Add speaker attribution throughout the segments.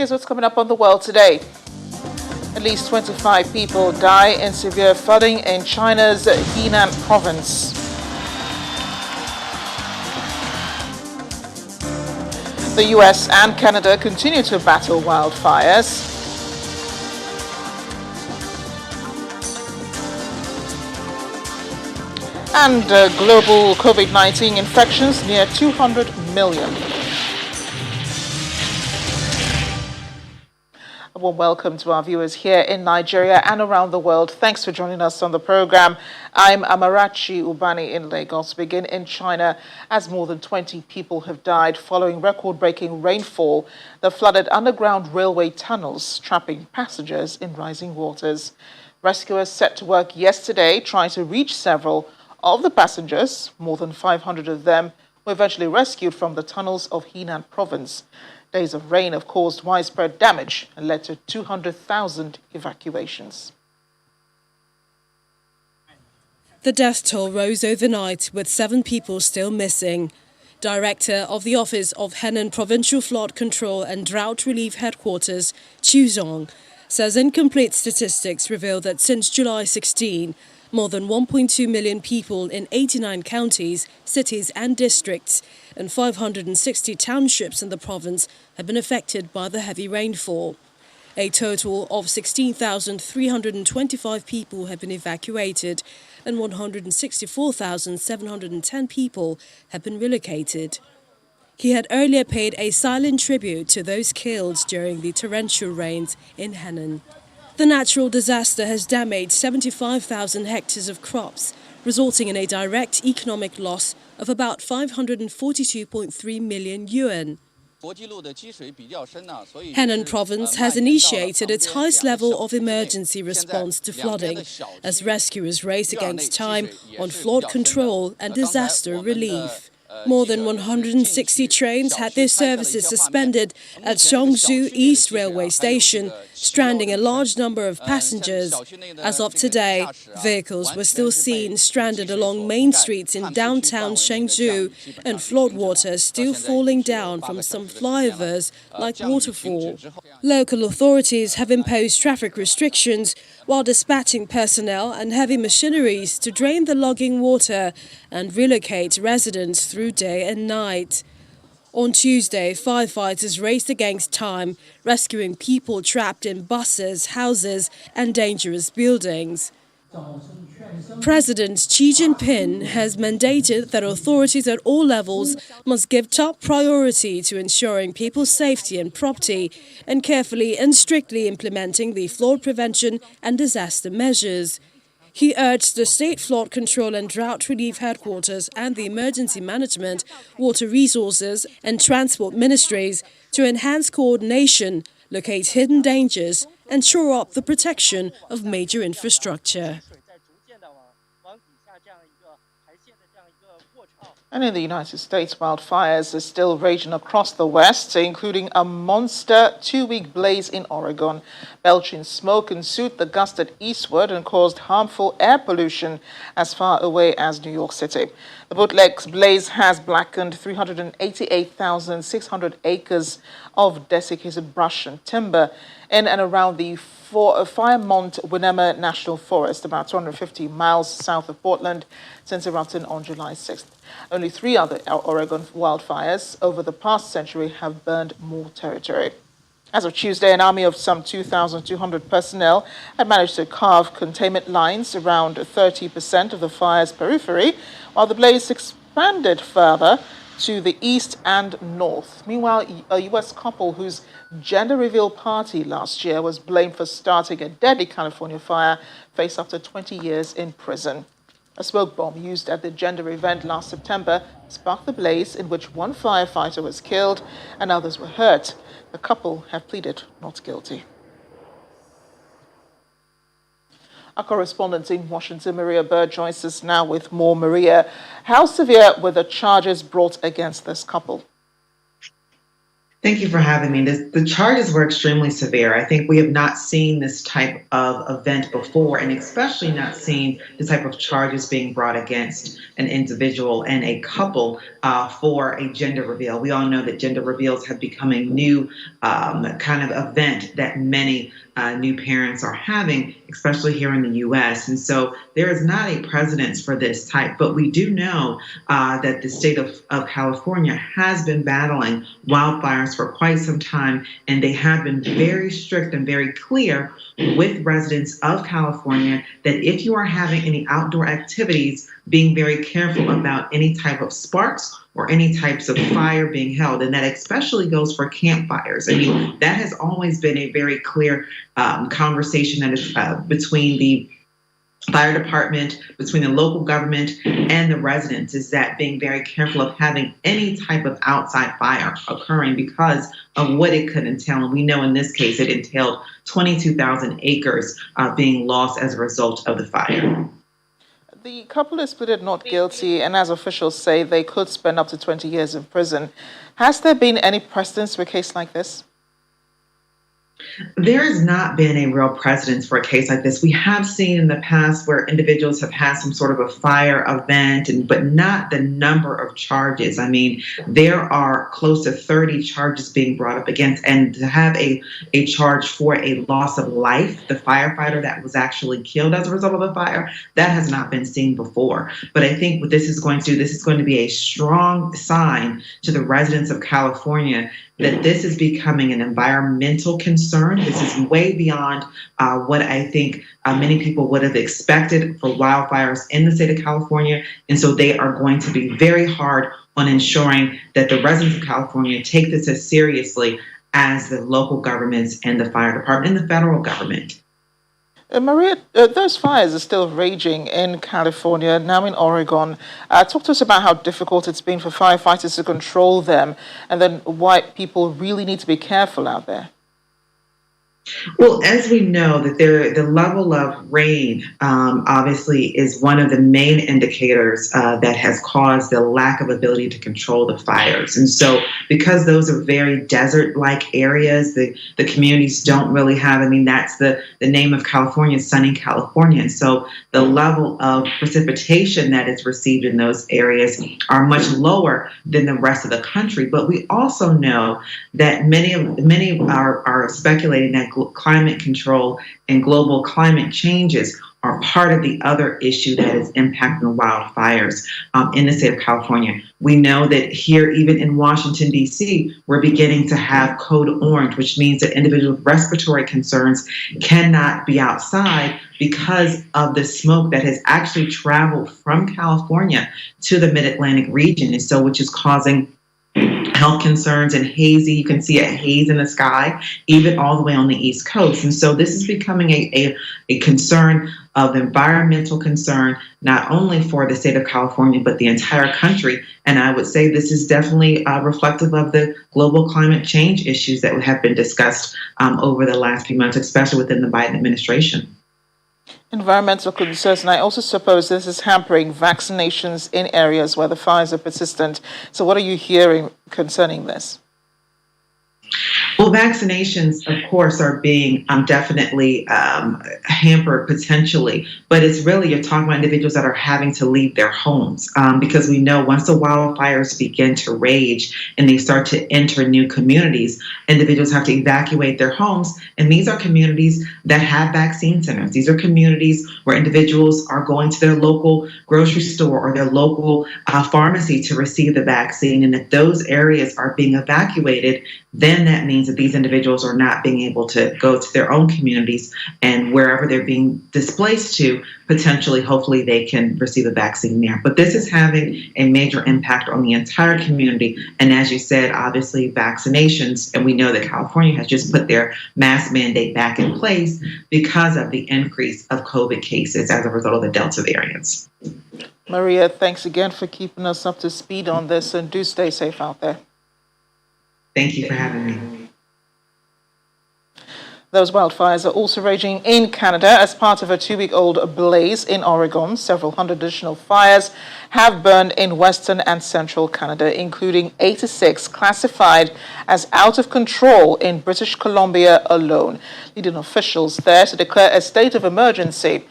Speaker 1: Here's what's coming up on the world today. At least 25 people die in severe flooding in China's Henan province. The US and Canada continue to battle wildfires. And global COVID-19 infections near 200 million. A warm welcome to our viewers here in Nigeria and around the world. Thanks for joining us on the program. I'm Amarachi Ubani in Lagos. Begin in China as more than 20 people have died following record-breaking rainfall that flooded underground railway tunnels, trapping passengers in rising waters. Rescuers set to work yesterday trying to reach several of the passengers. More than 500 of them were eventually rescued from the tunnels of Henan province. Days of rain have caused widespread damage and led to 200,000 evacuations.
Speaker 2: The death toll rose overnight, with 7 people still missing. Director of the Office of Henan Provincial Flood Control and Drought Relief Headquarters, Chu Zong, says incomplete statistics reveal that since July 16, more than 1.2 million people in 89 counties, cities and districts and 560 townships in the province have been affected by the heavy rainfall. A total of 16,325 people have been evacuated and 164,710 people have been relocated. He had earlier paid a silent tribute to those killed during the torrential rains in Henan. The natural disaster has damaged 75,000 hectares of crops, resulting in a direct economic loss of about 542.3 million yuan. Henan province has initiated its highest level of emergency response to flooding as rescuers race against time on flood control and disaster relief. More than 160 trains had their services suspended at Xiongzhou East Railway Station, stranding a large number of passengers. As of today, vehicles were still seen stranded along main streets in downtown Chengdu, and floodwater still falling down from some flyovers like waterfall. Local authorities have imposed traffic restrictions while dispatching personnel and heavy machineries to drain the logging water and relocate residents through day and night. On Tuesday, firefighters raced against time, rescuing people trapped in buses, houses and dangerous buildings. President Xi Jinping has mandated that authorities at all levels must give top priority to ensuring people's safety and property and carefully and strictly implementing the flood prevention and disaster measures. He urged the State Flood Control and Drought Relief Headquarters and the Emergency Management, Water Resources and Transport Ministries to enhance coordination, locate hidden dangers and shore up the protection of major infrastructure.
Speaker 1: And in the United States, wildfires are still raging across the West, including a monster 2-week blaze in Oregon. Belching smoke ensued that gusted eastward and caused harmful air pollution as far away as New York City. The Bootlegs blaze has blackened 388,600 acres of desiccated brush and timber in and around the Fairmont-Winema National Forest, about 250 miles south of Portland, since erupting on July 6th. Only 3 other Oregon wildfires over the past century have burned more territory. As of Tuesday, an army of some 2,200 personnel had managed to carve containment lines around 30% of the fire's periphery, while the blaze expanded further to the east and north. Meanwhile, a U.S. couple whose gender reveal party last year was blamed for starting a deadly California fire face up to 20 years in prison. A smoke bomb used at the gender event last September sparked the blaze, in which 1 firefighter was killed and others were hurt. The couple have pleaded not guilty. Our correspondent in Washington, Maria Bird, joins us now with more. Maria, how severe were the charges brought against this couple?
Speaker 3: Thank you for having me. The charges were extremely severe. I think we have not seen this type of event before, and especially not seen the type of charges being brought against an individual and a couple for a gender reveal. We all know that gender reveals have become a new kind of event that many new parents are having, especially here in the U.S. And so there is not a precedence for this type, but we do know that the state of California has been battling wildfires for quite some time, and they have been very strict and very clear with residents of California that if you are having any outdoor activities, being very careful about any type of sparks or any types of fire being held. And that especially goes for campfires. I mean, that has always been a very clear conversation that is between the fire department, between the local government and the residents, is that being very careful of having any type of outside fire occurring because of what it could entail. And we know in this case it entailed 22,000 acres being lost as a result of the fire.
Speaker 1: The couple is pleaded not guilty, and as officials say, they could spend up to 20 years in prison. Has there been any precedence for a case like this?
Speaker 3: There has not been a real precedence for a case like this. We have seen in the past where individuals have had some sort of a fire event, but not the number of charges. I mean, there are close to 30 charges being brought up against, and to have a charge for a loss of life, the firefighter that was actually killed as a result of the fire, that has not been seen before. But I think what this is going to do, this is going to be a strong sign to the residents of California that this is becoming an environmental concern. This is way beyond what I think many people would have expected for wildfires in the state of California. And so they are going to be very hard on ensuring that the residents of California take this as seriously as the local governments and the fire department and the federal government.
Speaker 1: Maria, those fires are still raging in California, now in Oregon. Talk to us about how difficult it's been for firefighters to control them, and then why people really need to be careful out there.
Speaker 3: Well, as we know, that the level of rain obviously is one of the main indicators that has caused the lack of ability to control the fires. And so because those are very desert-like areas, the communities don't really have, I mean, that's the name of California, sunny California. And so the level of precipitation that is received in those areas are much lower than the rest of the country. But we also know that many are speculating that climate control and global climate changes are part of the other issue that is impacting wildfires in the state of California. We know that here, even in Washington, D.C., we're beginning to have code orange, which means that individuals with respiratory concerns cannot be outside because of the smoke that has actually traveled from California to the Mid-Atlantic region, and so which is causing health concerns and hazy. You can see a haze in the sky, even all the way on the East Coast. And so this is becoming a concern of environmental concern, not only for the state of California, but the entire country. And I would say this is definitely reflective of the global climate change issues that have been discussed over the last few months, especially within the Biden administration.
Speaker 1: Environmental concerns, and I also suppose this is hampering vaccinations in areas where the fires are persistent. So what are you hearing concerning this?
Speaker 3: Well, vaccinations, of course, are being definitely hampered potentially, but it's really, you're talking about individuals that are having to leave their homes because we know once the wildfires begin to rage and they start to enter new communities, individuals have to evacuate their homes. And these are communities that have vaccine centers. These are communities where individuals are going to their local grocery store or their local pharmacy to receive the vaccine. And if those areas are being evacuated, then that means that these individuals are not being able to go to their own communities, and wherever they're being displaced to, potentially, hopefully they can receive a vaccine there. But this is having a major impact on the entire community. And as you said, obviously vaccinations, and we know that California has just put their mask mandate back in place because of the increase of COVID cases as a result of the Delta variants.
Speaker 1: Maria, thanks again for keeping us up to speed on this, and do stay safe out there.
Speaker 3: Thank you for having me.
Speaker 1: Those wildfires are also raging in Canada as part of a 2-week-old blaze in Oregon. Several hundred additional fires have burned in western and central Canada, including 86 classified as out of control in British Columbia alone, leading officials there to declare a state of emergency.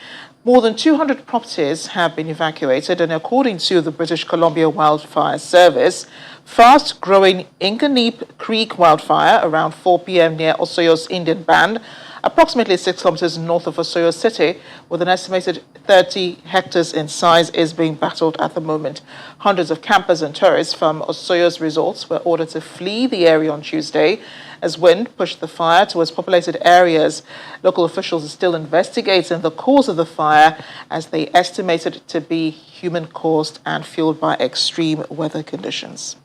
Speaker 1: More than 200 properties have been evacuated, and according to the British Columbia Wildfire Service, fast-growing Inganeep Creek wildfire around 4 p.m. near Osoyo's Indian Band, approximately 6 kilometers north of Osoyo City, with an estimated 30 hectares in size, is being battled at the moment. Hundreds of campers and tourists from Osoyo's resorts were ordered to flee the area on Tuesday as wind pushed the fire towards populated areas. Local officials are still investigating the cause of the fire, as they estimate it to be human-caused and fueled by extreme weather conditions.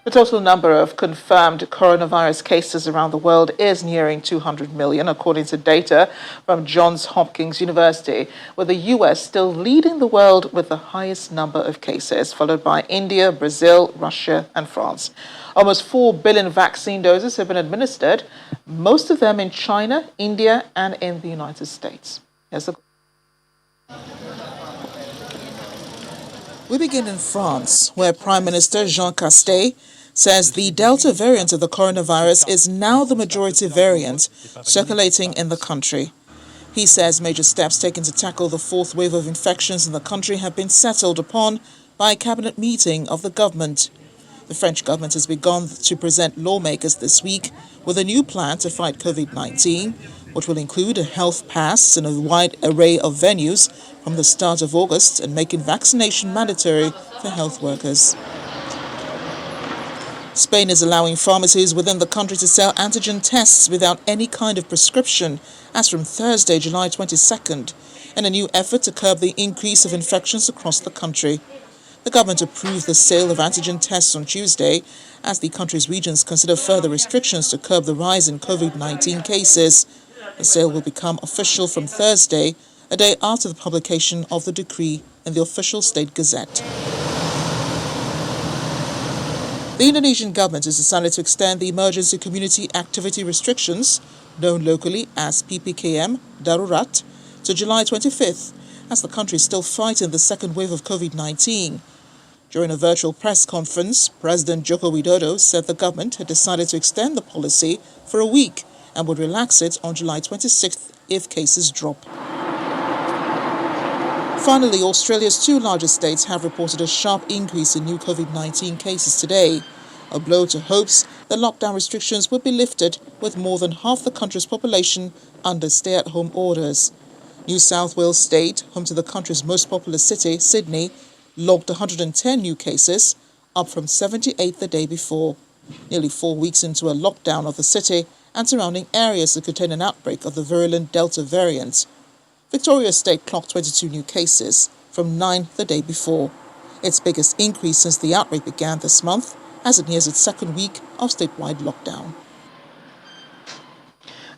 Speaker 1: The total number of confirmed coronavirus cases around the world is nearing 200 million, according to data from Johns Hopkins University, with the U.S. still leading the world with the highest number of cases, followed by India, Brazil, Russia, and France. Almost 4 billion vaccine doses have been administered, most of them in China, India, and in the United States. We begin in France, where Prime Minister Jean Castex says the Delta variant of the coronavirus is now the majority variant circulating in the country. He says major steps taken to tackle the 4th wave of infections in the country have been settled upon by a cabinet meeting of the government. The French government has begun to present lawmakers this week with a new plan to fight COVID-19, which will include a health pass in a wide array of venues from the start of August and making vaccination mandatory for health workers. Spain is allowing pharmacies within the country to sell antigen tests without any kind of prescription as from Thursday, July 22nd, in a new effort to curb the increase of infections across the country. The government approved the sale of antigen tests on Tuesday as the country's regions consider further restrictions to curb the rise in COVID-19 cases. The sale will become official from Thursday, a day after the publication of the decree in the official State Gazette. The Indonesian government has decided to extend the emergency community activity restrictions, known locally as PPKM Darurat, to July 25th, as the country is still fighting the second wave of COVID-19. During a virtual press conference, President Joko Widodo said the government had decided to extend the policy for a week and would relax it on July 26th if cases drop. Finally, Australia's 2 largest states have reported a sharp increase in new COVID-19 cases today, a blow to hopes that lockdown restrictions would be lifted with more than half the country's population under stay-at-home orders. New South Wales State, home to the country's most populous city, Sydney, logged 110 new cases, up from 78 the day before. Nearly 4 weeks into a lockdown of the city and surrounding areas that contain an outbreak of the virulent Delta variant. Victoria State clocked 22 new cases, from 9 the day before, its biggest increase since the outbreak began this month, as it nears its second week of statewide lockdown.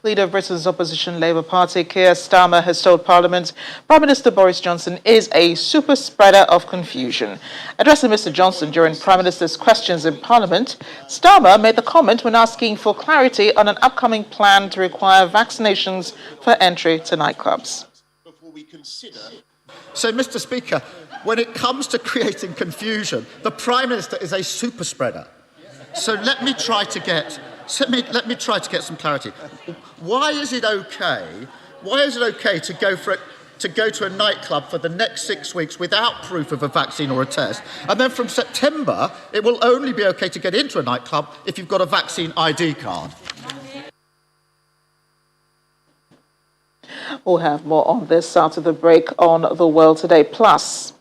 Speaker 1: Leader of Britain's opposition Labour Party, Keir Starmer, has told Parliament Prime Minister Boris Johnson is a super spreader of confusion. Addressing Mr Johnson during Prime Minister's questions in Parliament, Starmer made the comment when asking for clarity on an upcoming plan to require vaccinations for entry to nightclubs.
Speaker 4: So, Mr Speaker, when it comes to creating confusion, the Prime Minister is a super spreader. So let me try to get some clarity. Why is it okay to go to a nightclub for the next 6 weeks without proof of a vaccine or a test, and then from September it will only be okay to get into a nightclub if you've got a vaccine ID card?
Speaker 1: We'll have more on this after the break on The World Today. Plus,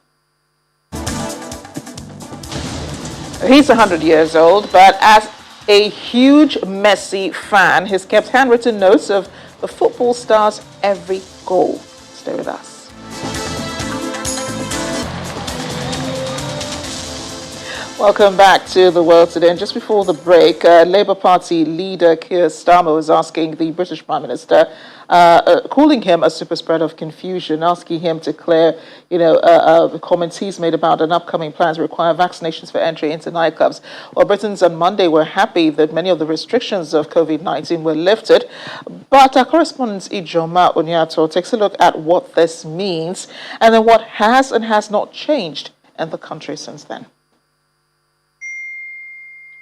Speaker 1: he's 100 years old, but as a huge Messi fan, he's kept handwritten notes of the football star's every goal. Stay with us. Welcome back to The World Today. And just before the break, Labour Party leader Keir Starmer was asking the British Prime Minister, calling him a super spreader of confusion, asking him to clear, the comments he's made about an upcoming plan to require vaccinations for entry into nightclubs. Well, Britons on Monday were happy that many of the restrictions of COVID-19 were lifted, but our correspondent Ijoma Onyato takes a look at what this means and then what has and has not changed in the country since then.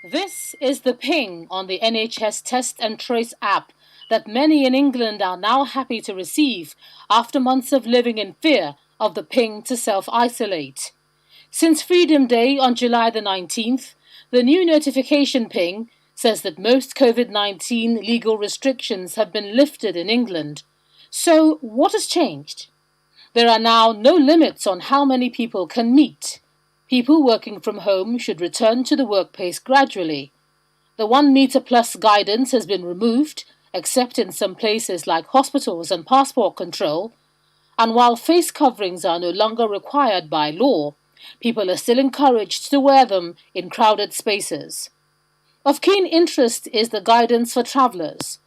Speaker 5: This is the ping on the NHS Test and Trace app that many in England are now happy to receive after months of living in fear of the ping to self-isolate. Since Freedom Day on July the 19th, the new notification ping says that most COVID-19 legal restrictions have been lifted in England. So what has changed? There are now no limits on how many people can meet. People working from home should return to the workplace gradually. The 1 metre plus guidance has been removed, except in some places like hospitals and passport control. And while face coverings are no longer required by law, people are still encouraged to wear them in crowded spaces. Of keen interest is the guidance for travellers.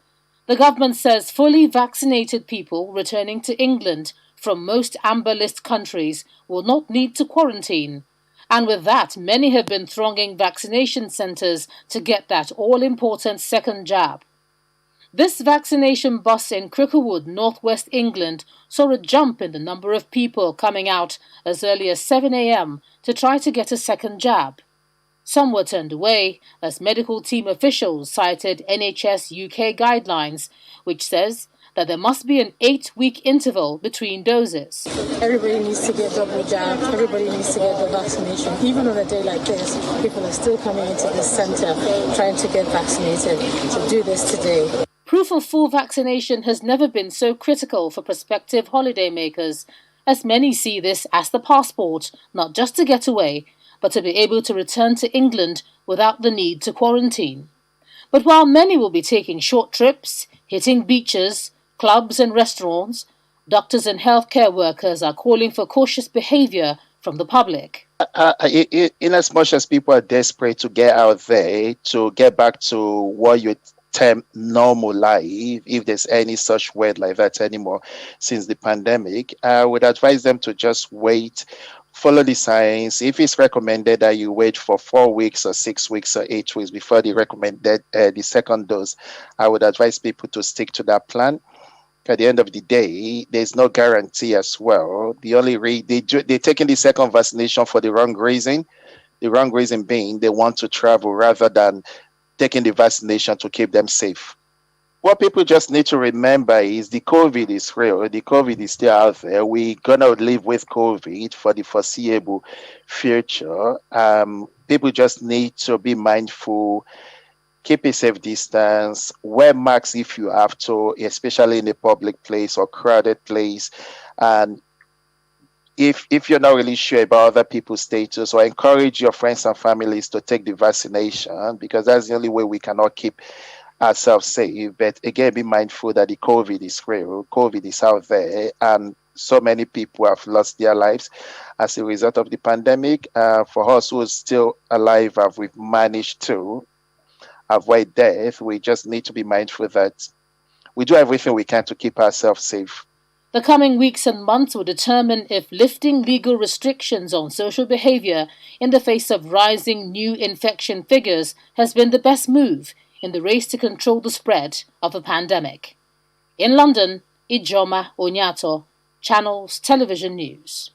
Speaker 5: The government says fully vaccinated people returning to England from most amber list countries will not need to quarantine. And with that, many have been thronging vaccination centres to get that all-important second jab. This vaccination bus in Cricklewood, northwest England, saw a jump in the number of people coming out as early as 7 a.m. to try to get a second jab. Some were turned away as medical team officials cited NHS UK guidelines, which says that there must be an 8-week interval between doses.
Speaker 6: Everybody needs to get double jab. Everybody needs to get the vaccination. Even on a day like this, people are still coming into this centre trying to get vaccinated. So do this today.
Speaker 5: Proof of full vaccination has never been so critical for prospective holidaymakers, as many see this as the passport, not just to get away, but to be able to return to England without the need to quarantine. But while many will be taking short trips, hitting beaches, clubs and restaurants, doctors and healthcare workers are calling for cautious behaviour from the public.
Speaker 7: In as much as people are desperate to get out there, to get back to what you term normal life, if there's any such word like that anymore since the pandemic, I would advise them to just wait, follow the science. If it's recommended that you wait for 4 weeks or 6 weeks or 8 weeks before they recommended the second dose, I would advise people to stick to that plan. At the end of the day, there's no guarantee as well. The only they're taking the second vaccination for the wrong reason. The wrong reason being they want to travel rather than taking the vaccination to keep them safe. What people just need to remember is the COVID is real. The COVID is still out there. We're going to live with COVID for the foreseeable future. People just need to be mindful, keep a safe distance, wear masks if you have to, especially in a public place or crowded place. And if you're not really sure about other people's status, or encourage your friends and families to take the vaccination, because that's the only way we cannot keep ourselves safe. But again, be mindful that the COVID is real, COVID is out there, and so many people have lost their lives as a result of the pandemic. For us who are still alive, we've managed to avoid death. We just need to be mindful that we do everything we can to keep ourselves safe.
Speaker 5: The coming weeks and months will determine if lifting legal restrictions on social behaviour in the face of rising new infection figures has been the best move in the race to control the spread of the pandemic. In London, Ijoma Onyato, Channels Television News.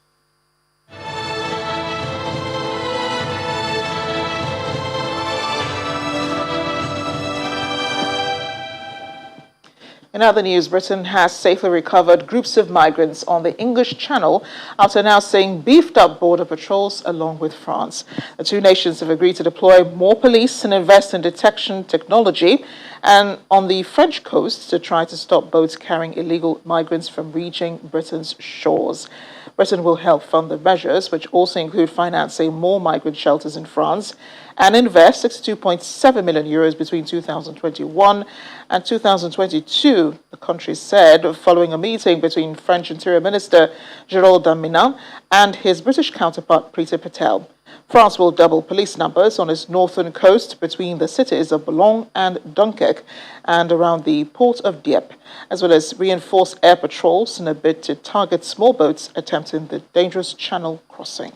Speaker 1: In other news, Britain has safely recovered groups of migrants on the English Channel after now seeing beefed up border patrols along with France. The two nations have agreed to deploy more police and invest in detection technology and on the French coast to try to stop boats carrying illegal migrants from reaching Britain's shores. Britain will help fund the measures, which also include financing more migrant shelters in France and invest €62.7 million between 2021 and 2022, the country said, following a meeting between French Interior Minister Gérald Darmanin and his British counterpart Priti Patel. France will double police numbers on its northern coast between the cities of Boulogne and Dunkirk and around the port of Dieppe, as well as reinforce air patrols in a bid to target small boats attempting the dangerous channel crossing.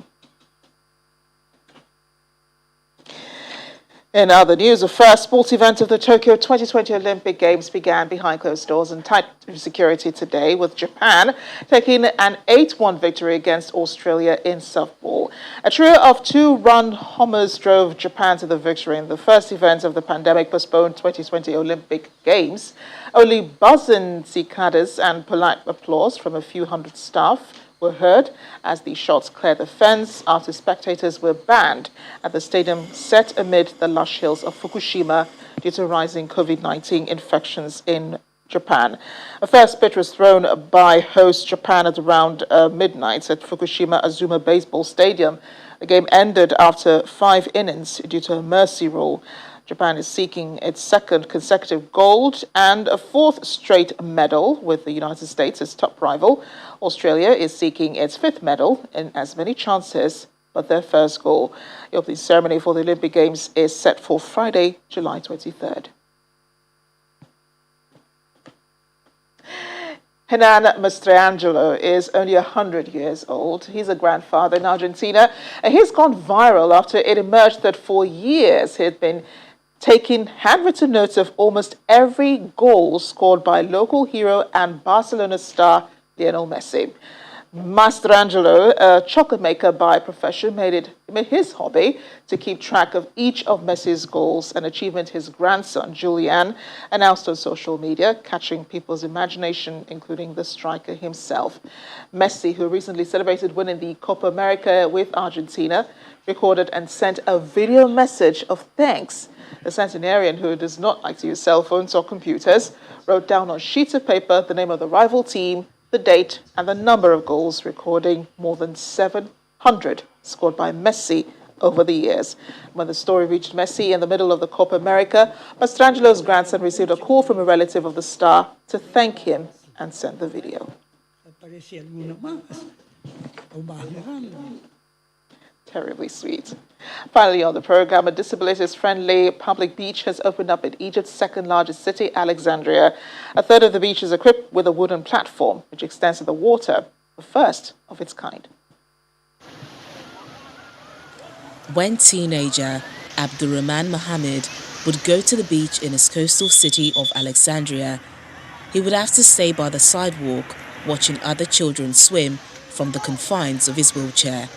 Speaker 1: In other news, the first sports event of the Tokyo 2020 Olympic Games began behind closed doors and tight security today, with Japan taking an 8-1 victory against Australia in softball. A trio of 2-run homers drove Japan to the victory in the first event of the pandemic-postponed 2020 Olympic Games. Only buzzing cicadas and polite applause from a few hundred staff were heard as the shots cleared the fence after spectators were banned at the stadium set amid the lush hills of Fukushima due to rising COVID-19 infections in Japan. A first pitch was thrown by host Japan at around midnight at Fukushima Azuma Baseball Stadium. The game ended after 5 innings due to a mercy rule. Japan is seeking its second consecutive gold and a 4th straight medal, with the United States as top rival. Australia is seeking its 5th medal in as many chances, but their first goal. The opening ceremony for the Olympic Games is set for Friday, July 23rd. Hernan Mastrangelo is only 100 years old. He's a grandfather in Argentina, and he's gone viral after it emerged that for years he had been taking handwritten notes of almost every goal scored by local hero and Barcelona star Lionel Messi. Mastrangelo, a chocolate maker by profession, made it his hobby to keep track of each of Messi's goals, an achievement his grandson, Julian, announced on social media, catching people's imagination, including the striker himself. Messi, who recently celebrated winning the Copa America with Argentina, recorded and sent a video message of thanks. The centenarian, who does not like to use cell phones or computers, wrote down on sheets of paper the name of the rival team, the date, and the number of goals, recording more than 700 scored by Messi over the years. When the story reached Messi in the middle of the Copa America, Mastrangelo's grandson received a call from a relative of the star to thank him and sent the video. Terribly sweet. Finally on the program, a disabilities-friendly public beach has opened up in Egypt's second largest city, Alexandria. A third of the beach is equipped with a wooden platform which extends to the water, the first of its kind.
Speaker 8: When teenager Abdurrahman Mohammed would go to the beach in his coastal city of Alexandria, he would have to stay by the sidewalk watching other children swim from the confines of his wheelchair.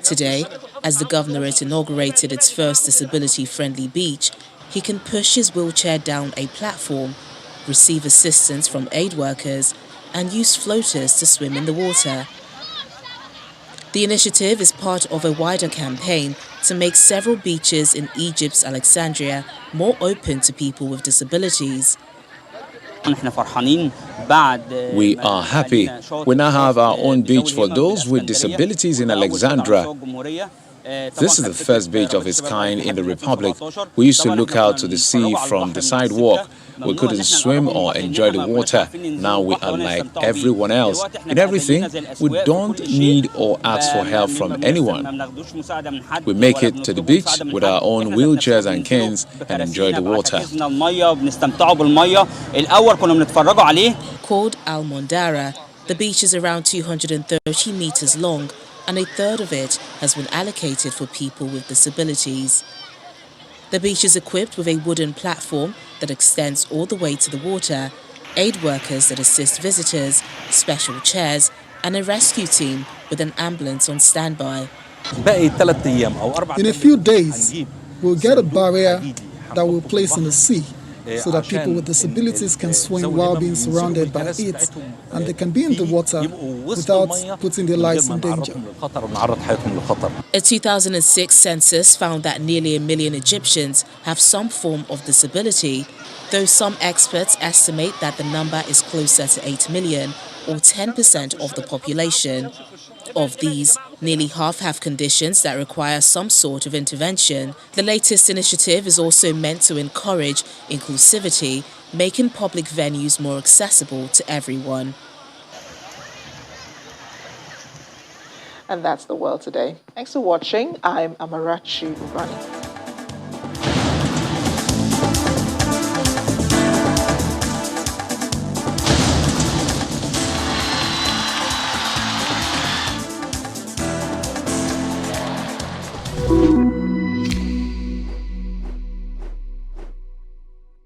Speaker 8: Today, as the governorate inaugurated its first disability-friendly beach, he can push his wheelchair down a platform, receive assistance from aid workers, and use floaters to swim in the water. The initiative is part of a wider campaign to make several beaches in Egypt's Alexandria more open to people with disabilities.
Speaker 9: We are happy. We now have our own beach for those with disabilities in Alexandria. This is the first beach of its kind in the Republic. We used to look out to the sea from the sidewalk. We couldn't swim or enjoy the water. Now we are like everyone else. In everything, we don't need or ask for help from anyone. We make it to the beach with our own wheelchairs and canes and enjoy the water.
Speaker 8: Called Al Mondara, the beach is around 230 meters long, and a third of it has been allocated for people with disabilities. The beach is equipped with a wooden platform that extends all the way to the water, aid workers that assist visitors, special chairs, and a rescue team with an ambulance on standby.
Speaker 10: In a few days, we'll get a barrier that we'll place in the sea so that people with disabilities can swim while being surrounded by it, and they can be in the water without putting their lives in danger.
Speaker 8: A 2006 census found that nearly 1 million Egyptians have some form of disability, though some experts estimate that the number is closer to 8 million, or 10% of the population. Of these, Nearly half have conditions that require some sort of intervention. The latest initiative is also meant to encourage inclusivity, making public venues more accessible to everyone.
Speaker 1: And that's the world today. Thanks for watching. I'm Amarachi Ubani.